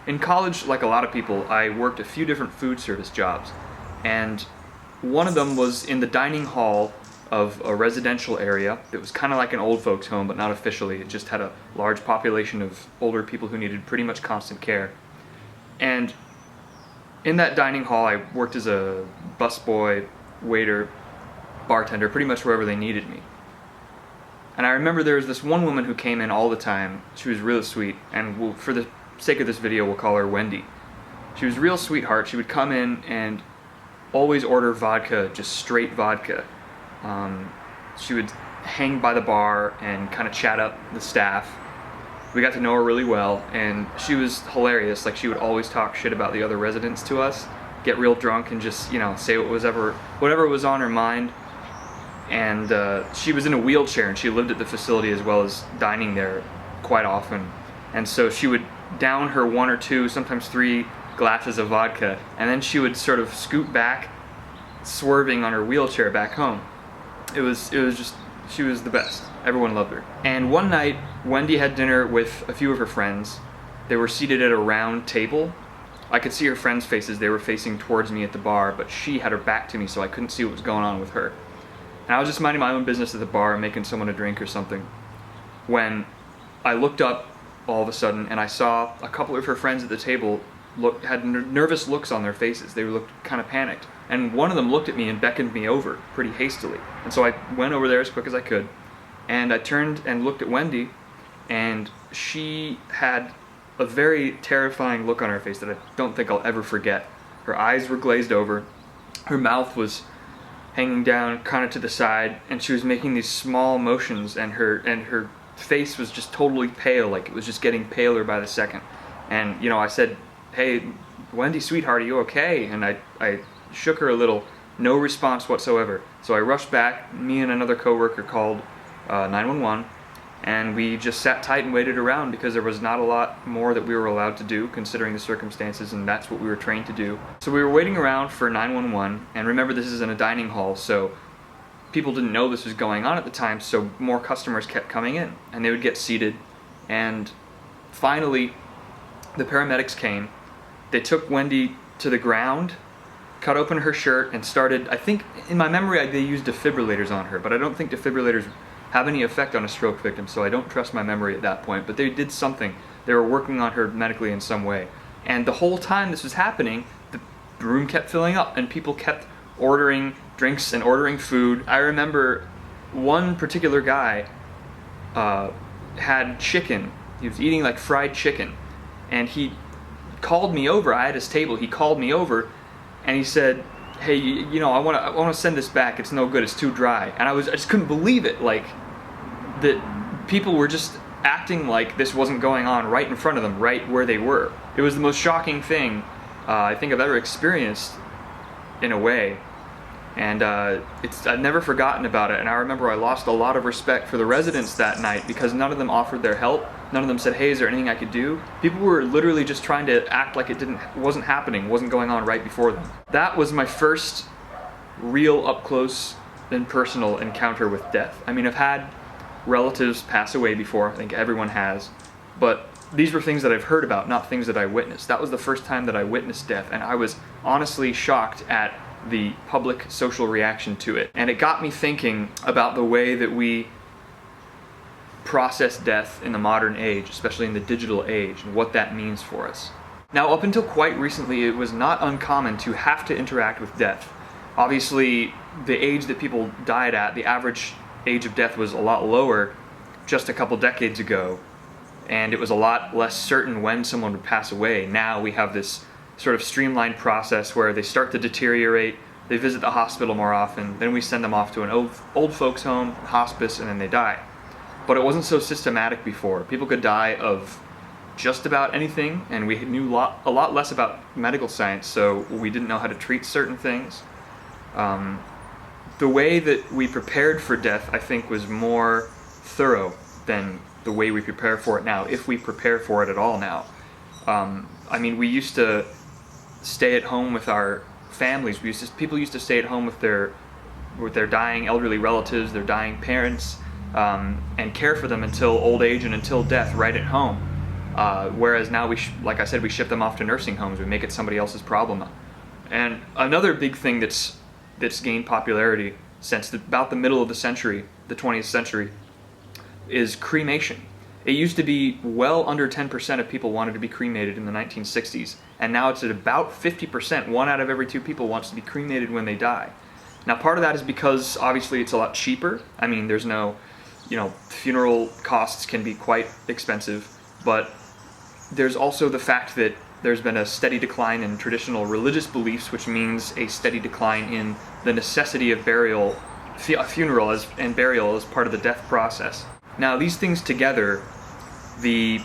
in college, like a lot of people, I worked a few different food service jobs, and one of them was in the dining hall of a residential area. It was kind of like an old folks home, but not officially. It just had a large population of older people who needed pretty much constant care. And in that dining hall, I worked as a busboy, waiter, bartender, pretty much wherever they needed me. And I remember there was this one woman who came in all the time. She was really sweet, and for the sake of this video, we'll call her Wendy. She was a real sweetheart. She would come in and always order vodka, just straight vodka. She would hang by the bar and kind of chat up the staff. We got to know her really well, and she was hilarious. Like, she would always talk shit about the other residents to us, get real drunk and just, say whatever was on her mind. And she was in a wheelchair, and she lived at the facility as well as dining there quite often. And so she would down her 1 or 2, sometimes 3 glasses of vodka, and then she would sort of scoot back, swerving on her wheelchair back home. It was just, she was the best. Everyone loved her. And one night, Wendy had dinner with a few of her friends. They were seated at a round table. I could see her friends' faces. They were facing towards me at the bar, but she had her back to me, so I couldn't see what was going on with her. And I was just minding my own business at the bar, making someone a drink or something, when I looked up all of a sudden, and I saw a couple of her friends at the table had nervous looks on their faces. They looked kind of panicked. And one of them looked at me and beckoned me over pretty hastily. And so I went over there as quick as I could, and I turned and looked at Wendy, and she had a very terrifying look on her face that I don't think I'll ever forget. Her eyes were glazed over, her mouth was hanging down kind of to the side, and she was making these small motions, and her face was just totally pale, like it was just getting paler by the second. And I said, "Hey, Wendy, sweetheart, are you okay?" And I shook her a little. No response whatsoever. So I rushed back. Me and another coworker called 911, and we just sat tight and waited around because there was not a lot more that we were allowed to do considering the circumstances, and that's what we were trained to do. So we were waiting around for 911, and remember, this is in a dining hall, so people didn't know this was going on at the time, so more customers kept coming in, and they would get seated, and finally the paramedics came. They took Wendy to the ground, cut open her shirt, and started, I think, in my memory, they used defibrillators on her, but I don't think defibrillators have any effect on a stroke victim, so I don't trust my memory at that point, but they did something. They were working on her medically in some way. And the whole time this was happening, the room kept filling up, and people kept ordering drinks and ordering food. I remember one particular guy had chicken. He was eating like fried chicken, and he called me over. I had his table. He called me over, and he said, "Hey, I want to send this back. It's no good. It's too dry." And I just couldn't believe it. Like, that people were just acting like this wasn't going on right in front of them, right where they were. It was the most shocking thing I think I've ever experienced, in a way. And I've never forgotten about it. And I remember I lost a lot of respect for the residents that night because none of them offered their help. None of them said, "Hey, is there anything I could do?" People were literally just trying to act like it wasn't happening, wasn't going on right before them. That was my first real up-close and personal encounter with death. I mean, I've had relatives pass away before. I think everyone has. But these were things that I've heard about, not things that I witnessed. That was the first time that I witnessed death, and I was honestly shocked at the public social reaction to it. And it got me thinking about the way that we process death in the modern age, especially in the digital age, and what that means for us. Now, up until quite recently, it was not uncommon to have to interact with death. Obviously, the age that people died at, the average age of death was a lot lower just a couple decades ago, and it was a lot less certain when someone would pass away. Now we have this sort of streamlined process where they start to deteriorate, they visit the hospital more often, then we send them off to an old folks home, hospice, and then they die. But it wasn't so systematic before. People could die of just about anything, and we knew a lot less about medical science, so we didn't know how to treat certain things. The way that we prepared for death, I think, was more thorough than the way we prepare for it now, if we prepare for it at all now. I mean, we used to stay at home with our families. People used to stay at home with their dying elderly relatives, their dying parents, and care for them until old age and until death right at home. Whereas now like I said, we ship them off to nursing homes. We make it somebody else's problem. And another big thing that's gained popularity since about the middle of the century, the 20th century, is cremation. It used to be well under 10% of people wanted to be cremated in the 1960s, and now it's at about 50%. 1 out of every 2 people wants to be cremated when they die. Now, part of that is because obviously it's a lot cheaper. I mean, there's no, funeral costs can be quite expensive, but there's also the fact that there's been a steady decline in traditional religious beliefs, which means a steady decline in the necessity of funeral and burial as part of the death process. Now, these things together, the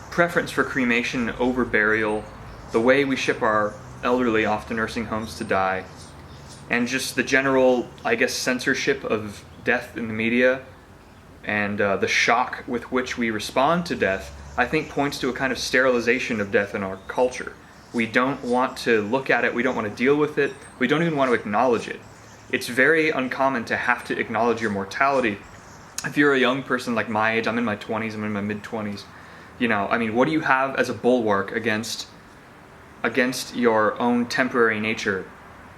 preference for cremation over burial, the way we ship our elderly off to nursing homes to die, and just the general, censorship of death in the media, and the shock with which we respond to death, I think points to a kind of sterilization of death in our culture. We don't want to look at it, we don't want to deal with it, we don't even want to acknowledge it. It's very uncommon to have to acknowledge your mortality. If you're a young person like my age, I'm in my 20s, I'm in my mid-20s, what do you have as a bulwark against your own temporary nature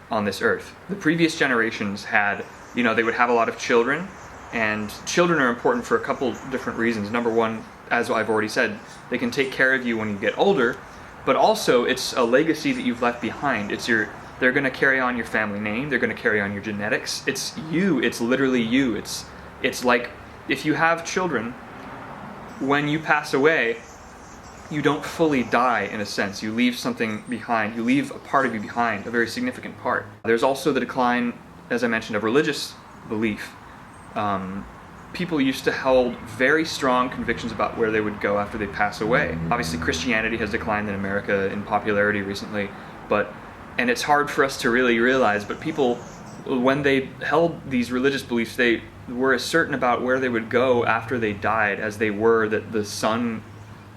on this earth? The previous generations had, they would have a lot of children, and children are important for a couple different reasons. Number one, as I've already said, they can take care of you when you get older, but also it's a legacy that you've left behind. They're going to carry on your family name, they're going to carry on your genetics. It's you, it's literally you. It's like if you have children, when you pass away, you don't fully die in a sense. You leave something behind. You leave a part of you behind, a very significant part. There's also the decline, as I mentioned, of religious belief. People used to hold very strong convictions about where they would go after they pass away. Obviously, Christianity has declined in America in popularity recently, and it's hard for us to really realize, but people, when they held these religious beliefs, they were as certain about where they would go after they died as they were that the sun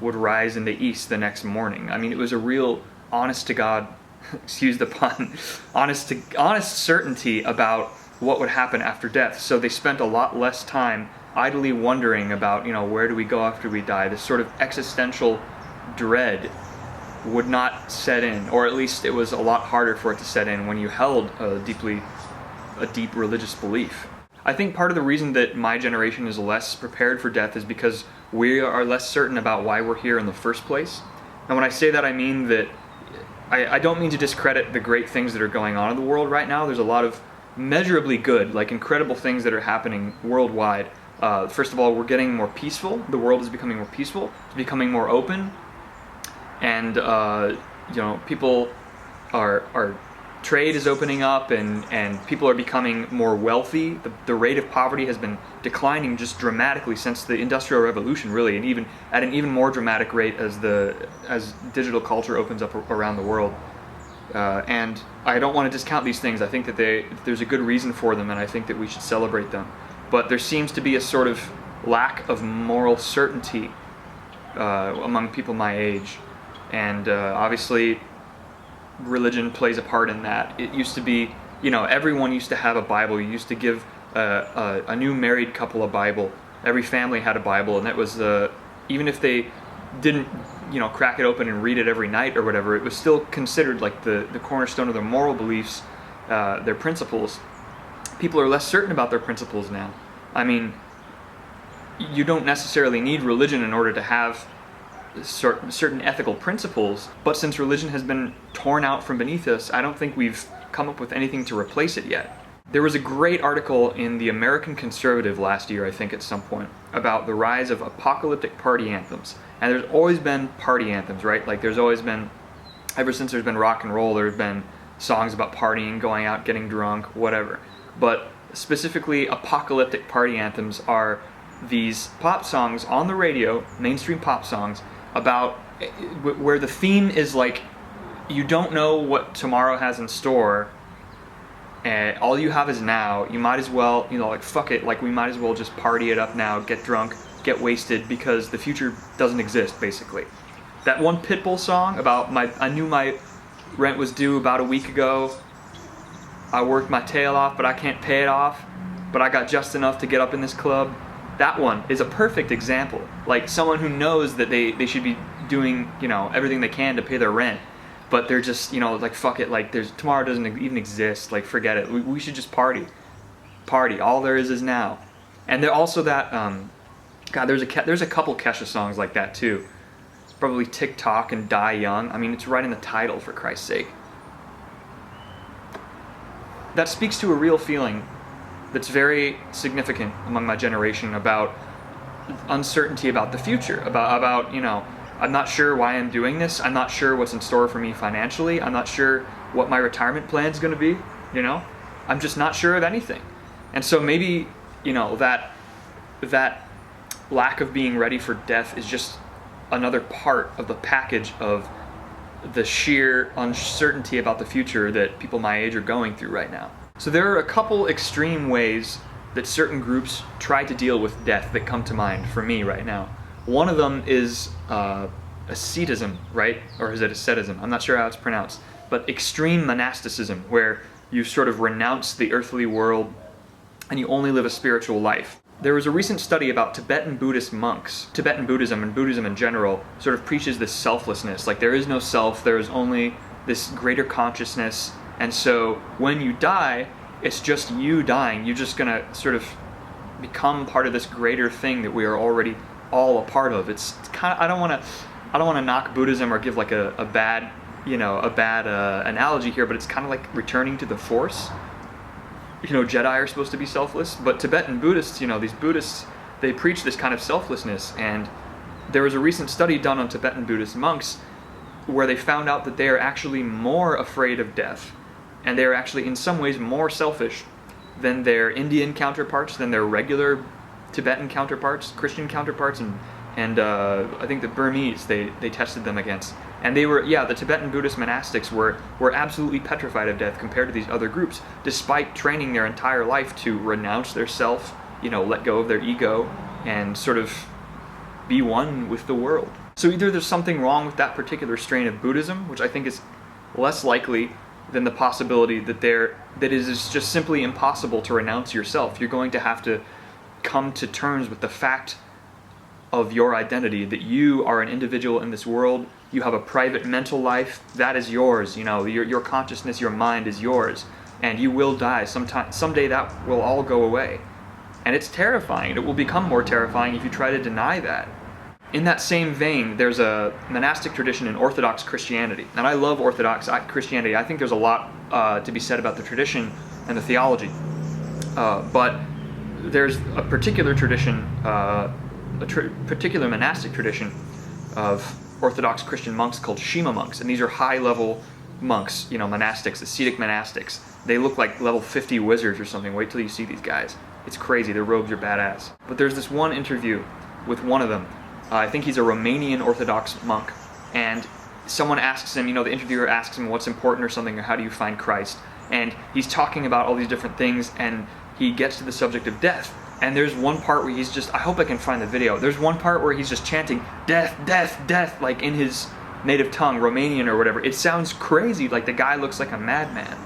would rise in the east the next morning. I mean, it was a real honest-to-God, excuse the pun, honest certainty about what would happen after death. So they spent a lot less time idly wondering about, where do we go after we die? This sort of existential dread would not set in, or at least it was a lot harder for it to set in when you held a deep religious belief. I think part of the reason that my generation is less prepared for death is because we are less certain about why we're here in the first place. And when I say that, I mean that I don't mean to discredit the great things that are going on in the world right now. There's a lot of measurably good, incredible things that are happening worldwide. First of all, we're getting more peaceful. The world is becoming more peaceful. It's becoming more open. And, people are trade is opening up, and people are becoming more wealthy. The rate of poverty has been declining just dramatically since the Industrial Revolution, really, and even at an even more dramatic rate as digital culture opens up around the world. And I don't want to discount these things. I think that there's a good reason for them, and I think that we should celebrate them. But there seems to be a sort of lack of moral certainty among people my age, and obviously religion plays a part in that. It used to be, everyone used to have a Bible. You used to give a new married couple a Bible. Every family had a Bible, and that was even if they didn't crack it open and read it every night or whatever, it was still considered like the cornerstone of their moral beliefs, their principles. People are less certain about their principles now. I mean, you don't necessarily need religion in order to have certain ethical principles, but since religion has been torn out from beneath us, I don't think we've come up with anything to replace it yet. There was a great article in the American Conservative last year, I think at some point, about the rise of apocalyptic party anthems. And there's always been party anthems, right? There's always been, ever since there's been rock and roll, there's been songs about partying, going out, getting drunk, whatever. But specifically, apocalyptic party anthems are these pop songs on the radio, mainstream pop songs, about where the theme is you don't know what tomorrow has in store, and all you have is now. You might as well, fuck it, we might as well just party it up now, get drunk, get wasted, because the future doesn't exist, basically. That one Pitbull song about I knew my rent was due about a week ago, I worked my tail off, but I can't pay it off, but I got just enough to get up in this club. That one is a perfect example. Like someone who knows that they should be doing, everything they can to pay their rent, but they're just, like, fuck it, like tomorrow doesn't even exist, like forget it. We should just party. All there is now. And there also that God, there's a couple Kesha songs like that too. It's probably Tick Tock and Die Young. I mean, it's right in the title, for Christ's sake. That speaks to a real feeling that's very significant among my generation about uncertainty about the future, about I'm not sure why I'm doing this. I'm not sure what's in store for me financially. I'm not sure what my retirement plan is going to be. I'm just not sure of anything. And so maybe that lack of being ready for death is just another part of the package of the sheer uncertainty about the future that people my age are going through right now. So there are a couple extreme ways that certain groups try to deal with death that come to mind for me right now. One of them is asceticism, right? Or is it asceticism? I'm not sure how it's pronounced. But extreme monasticism, where you sort of renounce the earthly world and you only live a spiritual life. There was a recent study about Tibetan Buddhist monks. Tibetan Buddhism and Buddhism in general sort of preaches this selflessness. Like there is no self, there is only this greater consciousness. And so when you die, it's just you dying. You're just gonna sort of become part of this greater thing that we are already all a part of. It's kind of, I don't want to knock Buddhism or give like a bad analogy here, but it's kind of like returning to the Force. Jedi are supposed to be selfless, but Tibetan Buddhists, these Buddhists, they preach this kind of selflessness. And there was a recent study done on Tibetan Buddhist monks where they found out that they are actually more afraid of death, and they are actually in some ways more selfish than their Indian counterparts, than their regular Tibetan counterparts, Christian counterparts, and I think the Burmese they tested them against. And they were, the Tibetan Buddhist monastics were absolutely petrified of death compared to these other groups, despite training their entire life to renounce their self, let go of their ego, and sort of be one with the world. So either there's something wrong with that particular strain of Buddhism, which I think is less likely than the possibility that it is just simply impossible to renounce yourself. You're going to have to come to terms with the fact of your identity, that you are an individual in this world. You have a private mental life that is yours. Your consciousness, your mind is yours, and you will die someday. That will all go away, and it's terrifying. It will become more terrifying if you try to deny that. In that same vein, there's a monastic tradition in Orthodox Christianity, and I love Orthodox Christianity. I think there's a lot to be said about the tradition and the theology, but there's a particular tradition, particular monastic tradition of Orthodox Christian monks called Shima monks, and these are high-level monks, monastics, ascetic monastics. They look like level 50 wizards or something. Wait till you see these guys. It's crazy. Their robes are badass. But there's this one interview with one of them. I think he's a Romanian Orthodox monk, and someone asks him, the interviewer asks him what's important or something, or how do you find Christ? And he's talking about all these different things, and he gets to the subject of death. And there's one part where he's just, I hope I can find the video, there's one part where he's just chanting, death, death, death, like in his native tongue, Romanian or whatever. It sounds crazy, like the guy looks like a madman.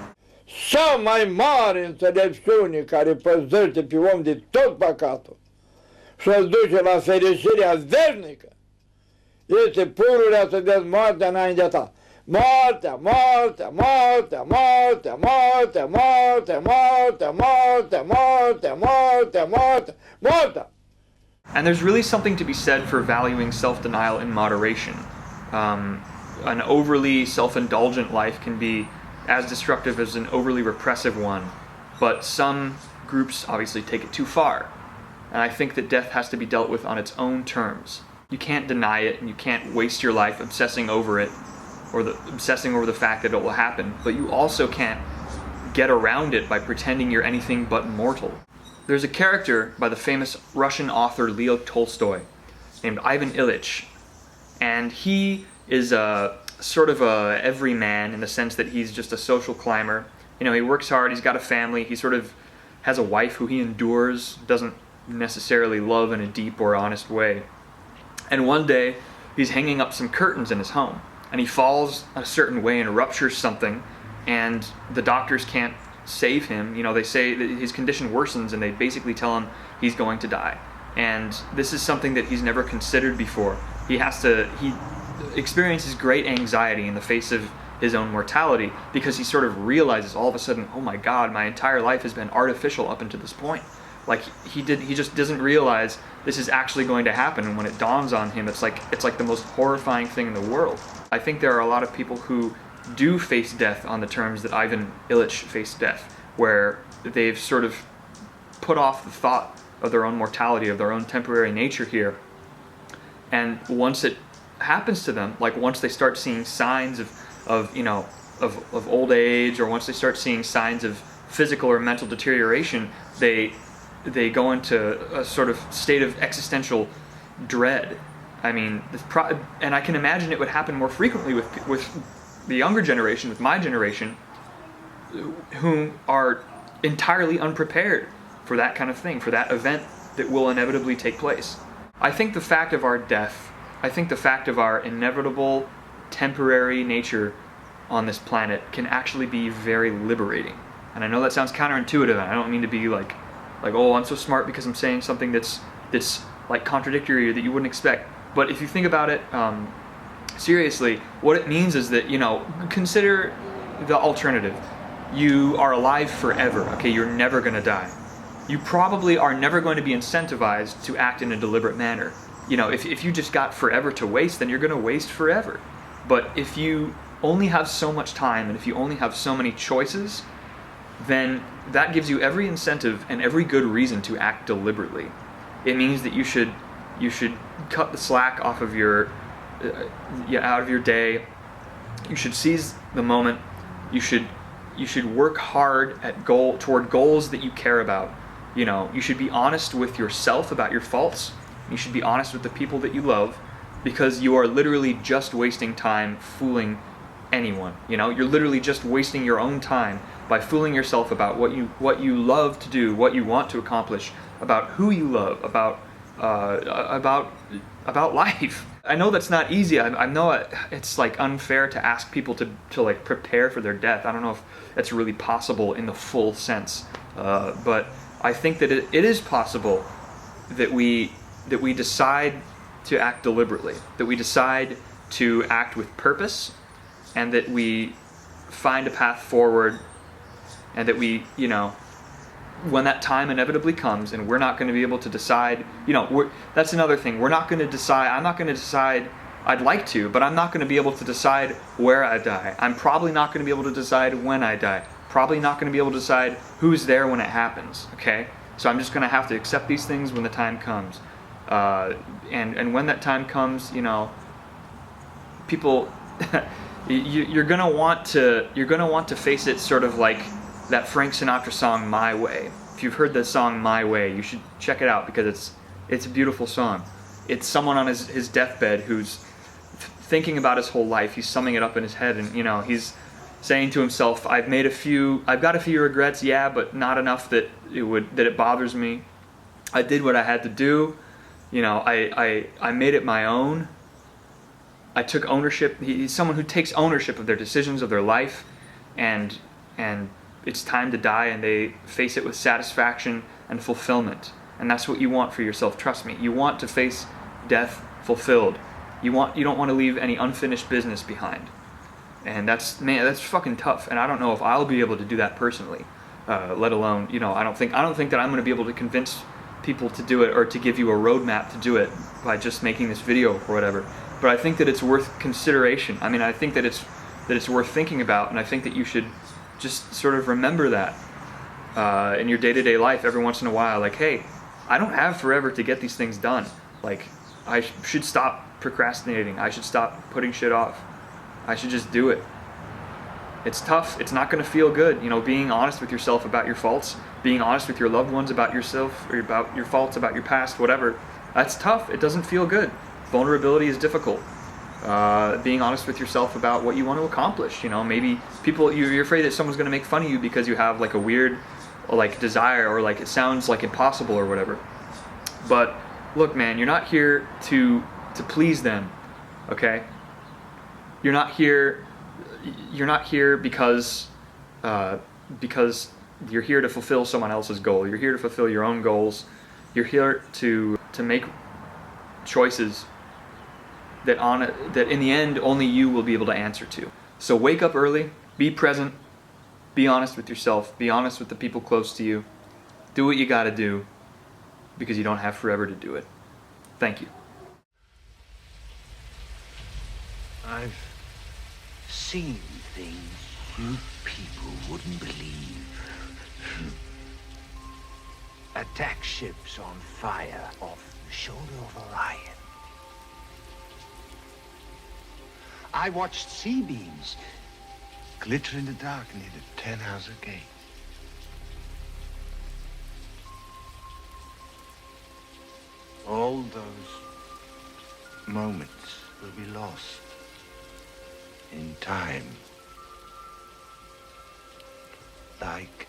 Cea mai mare înțelepciune care păzește pe om de tot păcatul și îl duce la fericirea veșnică este pururea să dezi moartea înaintea ta. Moartea, moartea, moartea, moartea, moartea, moartea, moartea, moartea, moartea, moartea, moartea, moartea. And there's really something to be said for valuing self-denial in moderation. An overly self-indulgent life can be as destructive as an overly repressive one, but some groups obviously take it too far. And I think that death has to be dealt with on its own terms. You can't deny it, and you can't waste your life obsessing over it, or obsessing over the fact that it will happen, but you also can't get around it by pretending you're anything but mortal. There's a character by the famous Russian author Leo Tolstoy named Ivan Ilyich, and he is a sort of a everyman in the sense that he's just a social climber. He works hard, he's got a family, he sort of has a wife who he endures, doesn't necessarily love in a deep or honest way. And one day, he's hanging up some curtains in his home, and he falls a certain way and ruptures something, and the doctors can't save him. They say that his condition worsens, and they basically tell him he's going to die. and this is something that he's never considered before. He experiences great anxiety in the face of his own mortality, because he sort of realizes all of a sudden, oh my God, my entire life has been artificial up until this point. Like he just doesn't realize this is actually going to happen, and when it dawns on him, it's like the most horrifying thing in the world. I think there are a lot of people who do face death on the terms that Ivan Ilyich faced death, where they've sort of put off the thought of their own mortality, of their own temporary nature here, and once it happens to them, like once they start seeing signs of old age, or once they start seeing signs of physical or mental deterioration, they go into a sort of state of existential dread. I mean, and I can imagine it would happen more frequently with the younger generation, with my generation, whom are entirely unprepared for that kind of thing, for that event that will inevitably take place. I think the fact of our death, I think the fact of our inevitable temporary nature on this planet can actually be very liberating. And I know that sounds counterintuitive, and I don't mean to be like, oh, I'm so smart because I'm saying something that's like contradictory or that you wouldn't expect. But if you think about it seriously, what it means is that, consider the alternative. You are alive forever, okay? You're never going to die. You probably are never going to be incentivized to act in a deliberate manner. If you just got forever to waste, then you're going to waste forever. But if you only have so much time, and if you only have so many choices, then that gives you every incentive and every good reason to act deliberately. It means that you should cut the slack off of out of your day. You should seize the moment. You should work hard toward goals that you care about. You should be honest with yourself about your faults. You should be honest with the people that you love, because you are literally just wasting time fooling anyone. You're literally just wasting your own time by fooling yourself about what you love to do, what you want to accomplish, about who you love, about life. I know that's not easy. I know it's like unfair to ask people to like prepare for their death. I don't know if that's really possible in the full sense, but I think that it is possible that we decide to act deliberately, that we decide to act with purpose, and that we find a path forward, and that we, when that time inevitably comes, and we're not going to be able to decide, that's another thing. I'm not going to decide, I'd like to, but I'm not going to be able to decide where I die. I'm probably not going to be able to decide when I die. Probably not going to be able to decide who's there when it happens, okay? So I'm just going to have to accept these things when the time comes. And when that time comes, people, you're gonna want to face it sort of like that Frank Sinatra song "My Way." If you've heard the song "My Way," you should check it out, because it's a beautiful song. It's someone on his deathbed who's thinking about his whole life. He's summing it up in his head, and he's saying to himself, I've got a few regrets, yeah, but not enough that it bothers me. I did what I had to do. I made it my own. I took ownership. He's someone who takes ownership of their decisions, of their life, and it's time to die, and they face it with satisfaction and fulfillment. And that's what you want for yourself, trust me. You want to face death fulfilled. You don't want to leave any unfinished business behind. And that's fucking tough, and I don't know if I'll be able to do that personally, let alone, I don't think that I'm going to be able to convince people to do it, or to give you a roadmap to do it by just making this video or whatever. But I think that it's worth consideration. I mean, I think that it's worth thinking about, and I think that you should just sort of remember that in your day-to-day life every once in a while. Like, hey, I don't have forever to get these things done. Like, I should stop procrastinating. I should stop putting shit off. I should just do it. It's tough. It's not going to feel good. Being honest with yourself about your faults, being honest with your loved ones about yourself, or about your faults, about your past, whatever. That's tough. It doesn't feel good. Vulnerability is difficult. Being honest with yourself about what you want to accomplish. Maybe you're afraid that someone's going to make fun of you because you have like a weird like desire, or like it sounds like impossible or whatever. But look, man, you're not here to please them, okay? You're not here because you're here to fulfill someone else's goal. You're here to fulfill your own goals. You're here to to make choices that in the end only you will be able to answer to. So wake up early, be present, be honest with yourself, be honest with the people close to you. Do what you got to do, because you don't have forever to do it. Thank you. I've seen things you people wouldn't believe. Attack ships on fire off the shoulder of Orion. I watched sea beams glitter in the dark near the 10-house gate. All those moments will be lost in time, like